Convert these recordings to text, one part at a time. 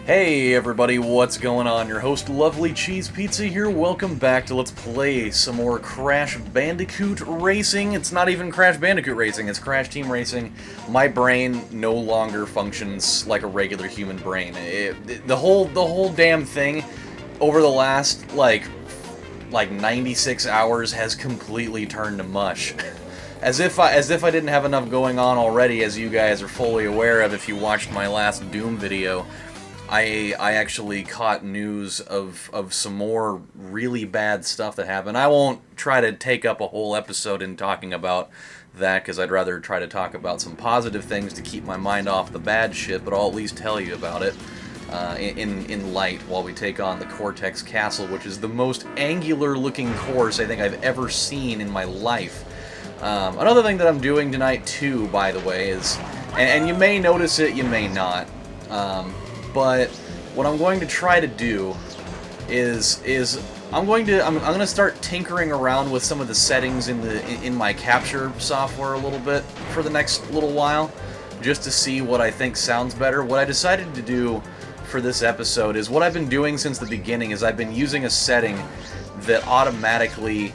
Hey everybody, what's going on? Your host LovelyCheesePizza here. Welcome back to Let's Play some more Crash Bandicoot Racing. It's not even Crash Bandicoot Racing, it's Crash Team Racing. My brain no longer functions like a regular human brain. The whole damn thing over the last like 96 hours has completely turned to mush. As if I didn't have enough going on already, as you guys are fully aware of if you watched my last Doom video. I actually caught news of some more really bad stuff that happened. I won't try to take up a whole episode in talking about that, because I'd rather try to talk about some positive things to keep my mind off the bad shit, but I'll at least tell you about it in light while we take on the Cortex Castle, which is the most angular-looking course I think I've ever seen in my life. Another thing that I'm doing tonight, too, by the way, is, and you may notice it, you may not, but what I'm going to try to do is I'm going to start tinkering around with some of the settings in my capture software a little bit for the next little while, just to see what I think sounds better. What I decided to do for this episode is what I've been doing since the beginning is I've been using a setting that automatically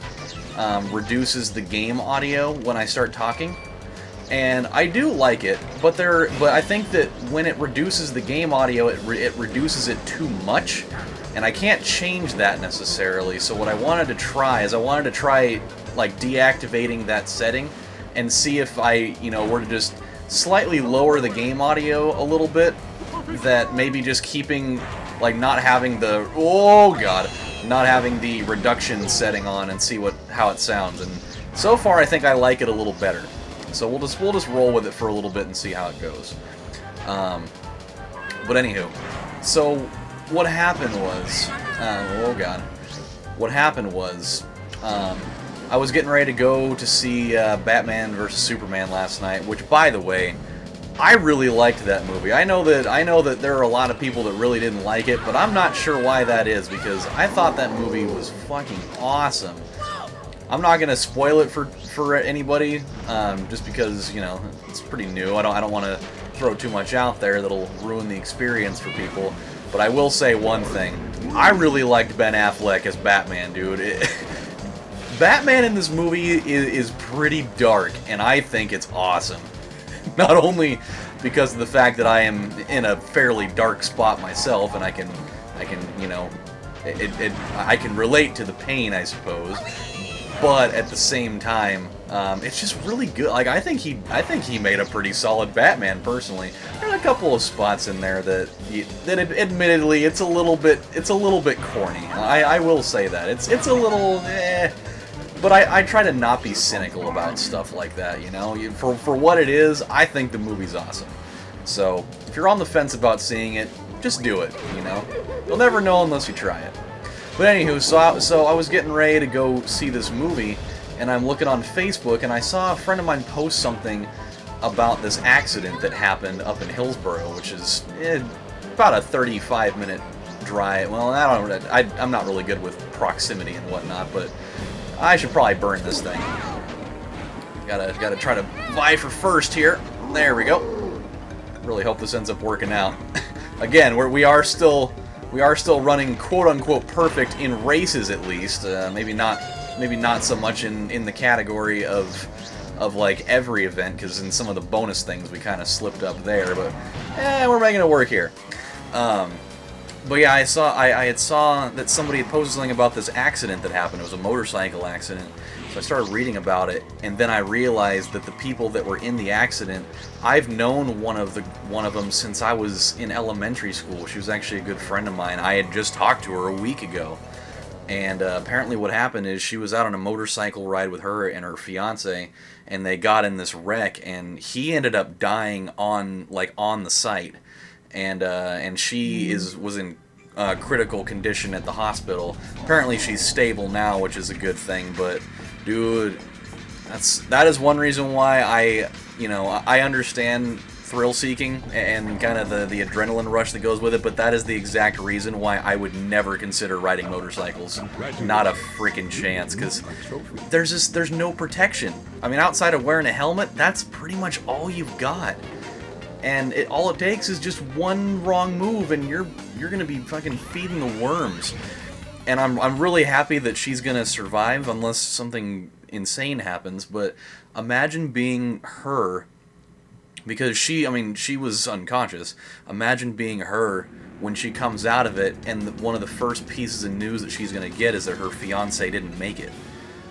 reduces the game audio when I start talking. And I do like it, but I think that when it reduces the game audio, it reduces it too much, and I can't change that necessarily. So what I wanted to try is like deactivating that setting and see if I, were to just slightly lower the game audio a little bit, that maybe just keeping, like, not having the reduction setting on, and see how it sounds. And so far I think I like it a little better. So we'll just roll with it for a little bit and see how it goes. But anywho, so what happened was, I was getting ready to go to see Batman vs Superman last night, which, by the way, I really liked that movie. I know that there are a lot of people that really didn't like it, but I'm not sure why that is, because I thought that movie was fucking awesome. I'm not gonna spoil it for anybody, just because it's pretty new. I don't want to throw too much out there that'll ruin the experience for people. But I will say one thing: I really liked Ben Affleck as Batman, dude. Batman in this movie is pretty dark, and I think it's awesome. Not only because of the fact that I am in a fairly dark spot myself, and I can I can relate to the pain, I suppose. But at the same time, it's just really good. Like, I think he made a pretty solid Batman, personally. There's a couple of spots in there that admittedly it's a little bit corny. I will say that it's a little but I try to not be cynical about stuff like that. For what it is, I think the movie's awesome. So if you're on the fence about seeing it, just do it. You'll never know unless you try it. But anywho, so I was getting ready to go see this movie, and I'm looking on Facebook, and I saw a friend of mine post something about this accident that happened up in Hillsborough, which is about a 35-minute drive. Well, I'm not really good with proximity and whatnot, but I should probably burn this thing. Gotta try to vie for first here. There we go. Really hope this ends up working out. Again, we are still running quote-unquote perfect in races, at least. Maybe not so much in the category of like every event, because in some of the bonus things we kind of slipped up there. But we're making it work here. But yeah, I had saw that somebody had posted something about this accident that happened. It was a motorcycle accident. So I started reading about it, and then I realized that the people that were in the accident, I've known one of them since I was in elementary school. She was actually a good friend of mine. I had just talked to her a week ago, and apparently what happened is she was out on a motorcycle ride with her and her fiance, and they got in this wreck, and he ended up dying on the site, and she was in critical condition at the hospital. Apparently she's stable now, which is a good thing, but dude, that is one reason why I understand thrill-seeking and kind of the adrenaline rush that goes with it, but that is the exact reason why I would never consider riding motorcycles. Not a freaking chance, because there's no protection. I mean, outside of wearing a helmet, that's pretty much all you've got. and all it takes is just one wrong move, and you're gonna be fucking feeding the worms. And I'm really happy that she's gonna survive unless something insane happens. But imagine being her, because she was unconscious. Imagine being her when she comes out of it, and one of the first pieces of news that she's gonna get is that her fiance didn't make it.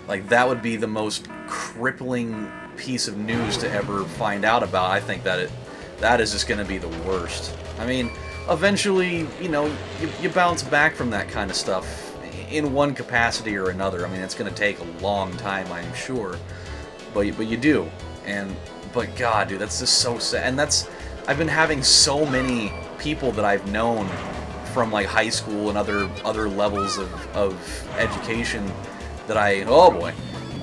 Like, that would be the most crippling piece of news to ever find out about. I think that is just gonna be the worst. I mean, eventually, you bounce back from that kind of stuff in one capacity or another. I mean, it's going to take a long time, I'm sure, but you do. But God, dude, that's just so sad. And I've been having so many people that I've known from like high school and other levels of education that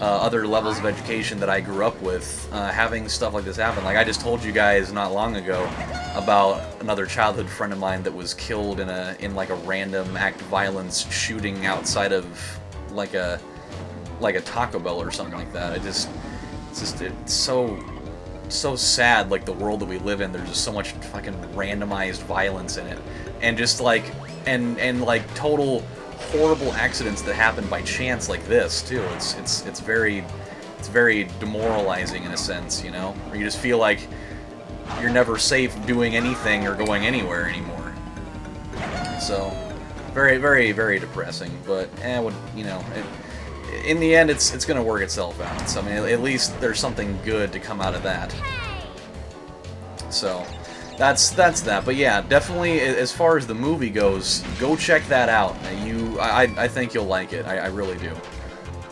other levels of education that I grew up with, having stuff like this happen. Like, I just told you guys not long ago about another childhood friend of mine that was killed in like a random act of violence shooting outside of like a Taco Bell or something like that. It's so sad, like the world that we live in. There's just so much fucking randomized violence in it, and just like and like total horrible accidents that happen by chance like this too. It's very demoralizing in a sense, where you just feel like you're never safe doing anything or going anywhere anymore. So very, very, very depressing. But in the end, it's gonna work itself out. So I mean, at least there's something good to come out of that. So that's that. But yeah, definitely, as far as the movie goes, go check that out. I think you'll like it. I really do.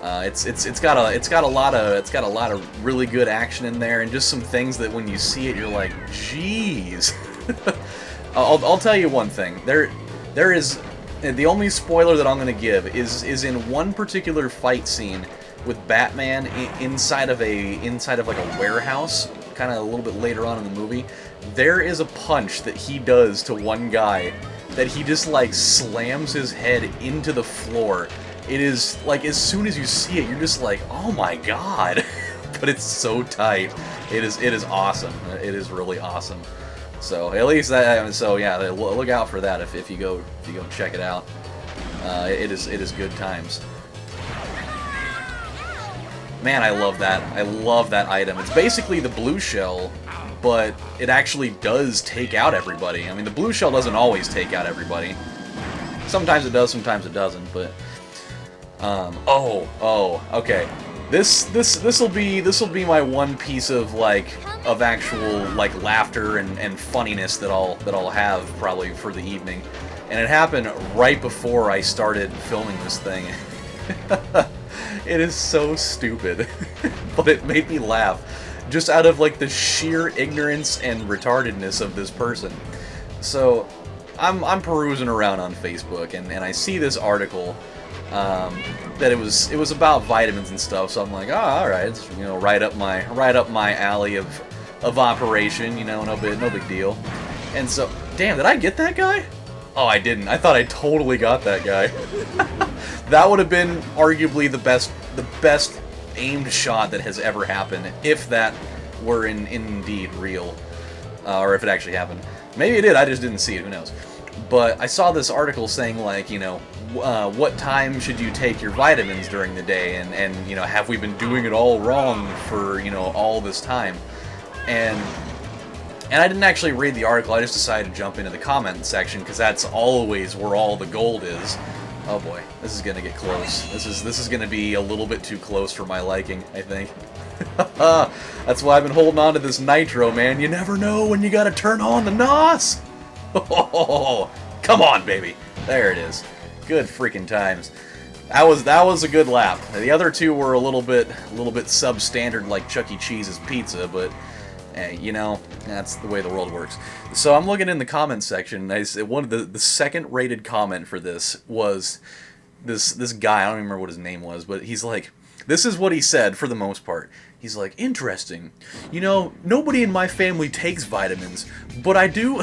It's got a lot of really good action in there, and just some things that when you see it, you're like, jeez. I'll tell you one thing. There is the only spoiler that I'm gonna give is in one particular fight scene with Batman inside of like a warehouse, kind of a little bit later on in the movie. There is a punch that he does to one guy that he just like slams his head into the floor. It is like, as soon as you see it, you're just like, oh my god. But it's so tight. It is awesome. It is really awesome. So at least that. So yeah, look out for that if you go check it out. It is good times. Man, I love that. I love that item. It's basically the blue shell, but it actually does take out everybody. I mean, the blue shell doesn't always take out everybody. Sometimes it does, sometimes it doesn't. But okay. This'll be my one piece of actual like laughter and funniness that I'll have probably for the evening, and it happened right before I started filming this thing. It is so stupid, but it made me laugh just out of like the sheer ignorance and retardedness of this person. So I'm perusing around on Facebook, and I see this article that it was about vitamins and stuff. So I'm like, oh, all right, it's, right up my alley of operation. No big deal. And so, damn, did I get that guy? Oh, I didn't. I thought I totally got that guy. That would have been arguably the best aimed shot that has ever happened, if that were indeed real, or if it actually happened. Maybe it did. I just didn't see it. Who knows? But I saw this article saying, like, what time should you take your vitamins during the day, and have we been doing it all wrong for all this time? And I didn't actually read the article. I just decided to jump into the comment section, because that's always where all the gold is. Oh boy, this is gonna get close. This is gonna be a little bit too close for my liking, I think. That's why I've been holding on to this nitro, man. You never know when you gotta turn on the NOS. Oh, come on, baby. There it is. Good freaking times. That was a good lap. The other two were a little bit substandard, like Chuck E. Cheese's pizza, but that's the way the world works. So I'm looking in the comments section, and one of the second rated comment for this was this guy. I don't even remember what his name was, but he's like, this is what he said for the most part. He's like, interesting. Nobody in my family takes vitamins, but I do.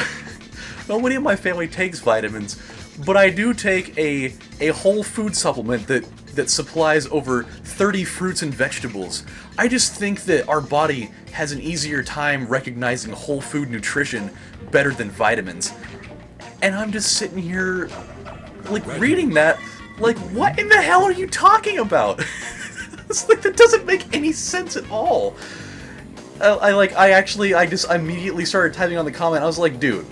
Nobody in my family takes vitamins, but I do take a whole food supplement that supplies over 30 fruits and vegetables. I just think that our body has an easier time recognizing whole food nutrition better than vitamins. And I'm just sitting here, like, reading that, like, what in the hell are you talking about? It's like, that doesn't make any sense at all. I just immediately started typing on the comment. I was like, dude,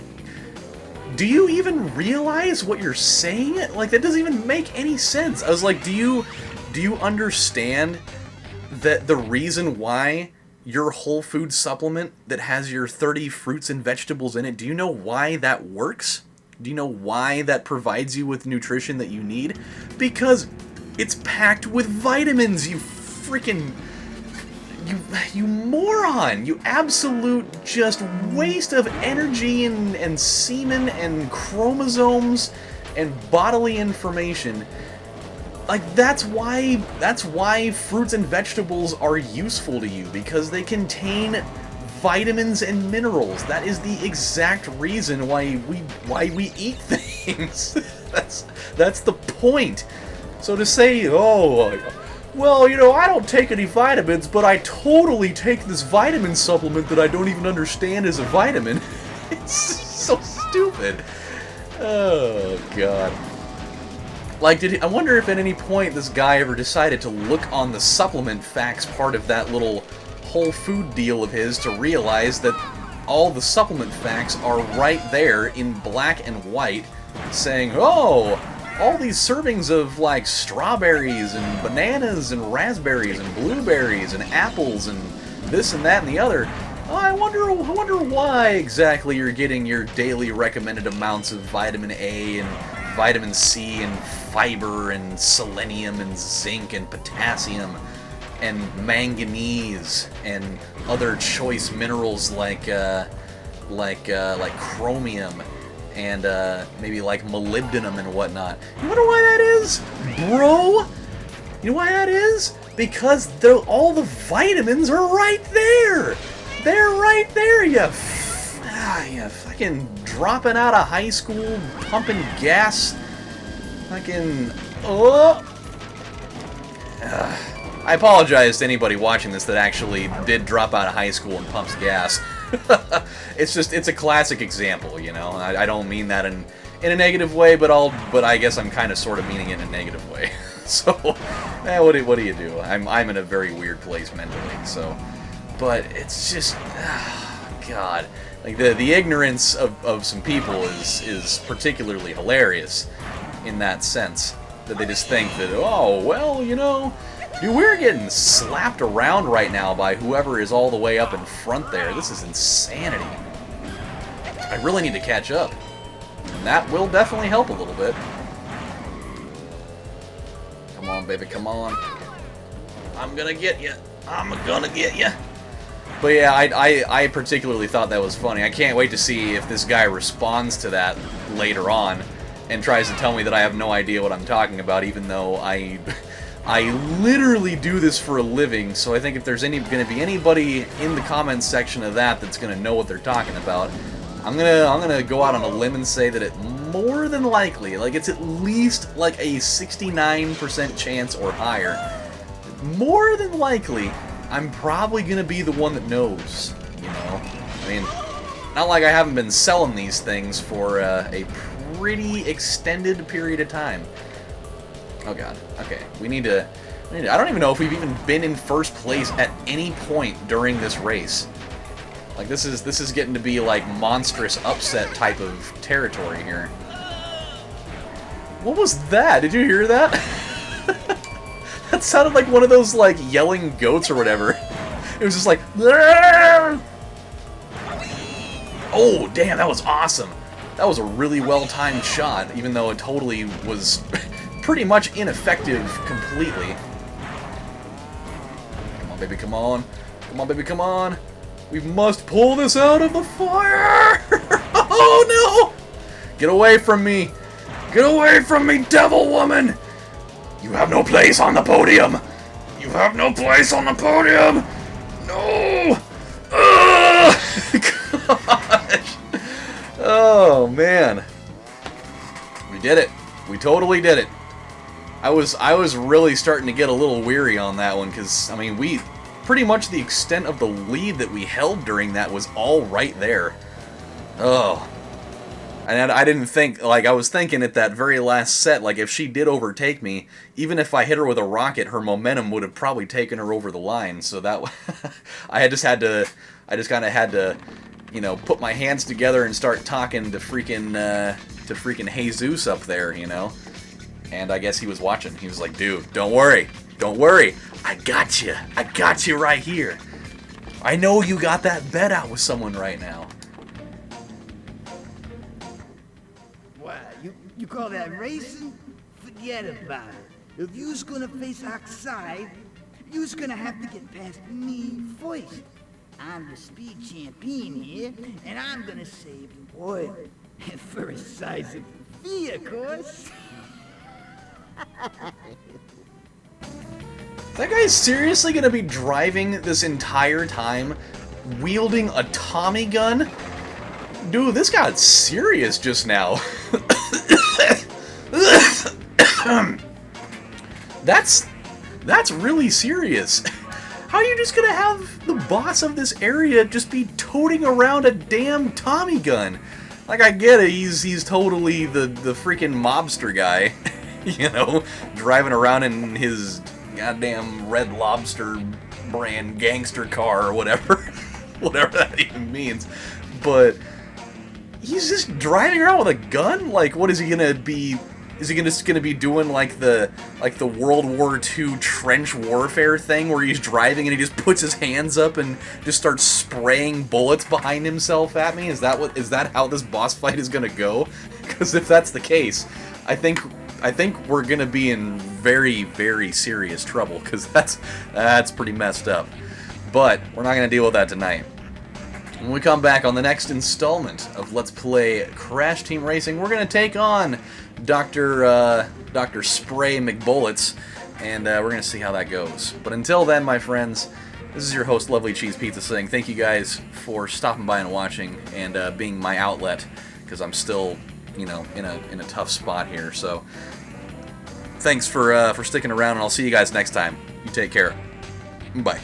do you even realize what you're saying? Like, that doesn't even make any sense. I was like, do you understand that the reason why your whole food supplement that has your 30 fruits and vegetables in it, do you know why that works? Do you know why that provides you with nutrition that you need? Because it's packed with vitamins, you freaking... You moron! You absolute just waste of energy and semen and chromosomes and bodily information. Like, that's why fruits and vegetables are useful to you, because they contain vitamins and minerals. That is the exact reason why we eat things. That's the point. So to say, oh, well, you know, I don't take any vitamins, but I totally take this vitamin supplement that I don't even understand is a vitamin. It's so stupid. Oh, God. Like, I wonder if at any point this guy ever decided to look on the supplement facts part of that little whole food deal of his to realize that all the supplement facts are right there in black and white, saying, oh, all these servings of, like, strawberries and bananas and raspberries and blueberries and apples and this and that and the other. Oh, I wonder why exactly you're getting your daily recommended amounts of vitamin A and vitamin C and fiber and selenium and zinc and potassium and manganese and other choice minerals like chromium and maybe like molybdenum and whatnot. You wonder why that is, bro? You know why that is? Because all the vitamins are right there. They're right there. You fucking dropping out of high school, pumping gas. Fucking I apologize to anybody watching this that actually did drop out of high school and pumps gas. It's a classic example, you know. I don't mean that in a negative way, but I guess I'm kind of sort of meaning it in a negative way. So, what do you do? I'm in a very weird place mentally. So, but it's just, God, like the ignorance of some people is particularly hilarious in that sense, that they just think that, oh, well, you know, dude, we're getting slapped around right now by whoever is all the way up in front there. This is insanity. I really need to catch up. And that will definitely help a little bit. Come on, baby, come on. I'm gonna get you. I'm gonna get you. But yeah, I particularly thought that was funny. I can't wait to see if this guy responds to that later on and tries to tell me that I have no idea what I'm talking about, even though I literally do this for a living. So I think if there's going to be anybody in the comments section of that's going to know what they're talking about, I'm gonna go out on a limb and say that it more than likely, like, it's at least like a 69% chance or higher. More than likely, I'm probably gonna be the one that knows. You know, I mean, not like I haven't been selling these things for a pretty extended period of time. Oh God. Okay, we need to. I don't even know if we've even been in first place at any point during this race. Like, this is getting to be like monstrous upset type of territory here. What was that? Did you hear that? That sounded like one of those like yelling goats or whatever. It was just like, Arr! Oh damn, that was awesome. That was a really well-timed shot, even though it totally was pretty much ineffective completely. Come on, baby, come on. Come on, baby, come on. We must pull this out of the fire! Oh, no! Get away from me! Get away from me, devil woman! You have no place on the podium! You have no place on the podium! No! Gosh! Oh, man. did it. We totally did it. I was really starting to get a little weary on that one, because, I mean, we... pretty much the extent of the lead that we held during that was all right there. Oh. And I didn't think, like, I was thinking at that very last set, like, if she did overtake me, even if I hit her with a rocket, her momentum would have probably taken her over the line, so that... I just kind of had to, you know, put my hands together and start talking to freaking Jesus up there, you know? And I guess he was watching. He was like, dude, don't worry. Don't worry. I got you. I got you right here. I know you got that bet out with someone right now. What? You call that racing? Forget about it. If you's gonna face outside, you's gonna have to get past me first. I'm the speed champion here, and I'm gonna save oil. And for a size of fee, of course. That guy's seriously gonna be driving this entire time, wielding a Tommy gun? Dude, this got serious just now. That's really serious. How are you just gonna have the boss of this area just be toting around a damn Tommy gun? Like, I get it, he's totally the freaking mobster guy, you know, driving around in his goddamn Red Lobster brand gangster car or whatever, whatever that even means. But he's just driving around with a gun? Like, what is he gonna be? Is he just gonna be doing like the World War II trench warfare thing where he's driving and he just puts his hands up and just starts spraying bullets behind himself at me? Is that how this boss fight is gonna go? Because if that's the case, I think we're gonna be in very, very serious trouble, because that's pretty messed up. But we're not gonna deal with that tonight. When we come back on the next installment of Let's Play Crash Team Racing, we're gonna take on Dr. Spray McBullets, and we're gonna see how that goes. But until then, my friends, this is your host, LovelyCheesePizza, saying thank you guys for stopping by and watching, and being my outlet, because I'm still, you know, in a tough spot here. So thanks for sticking around, and I'll see you guys next time. You take care. Bye.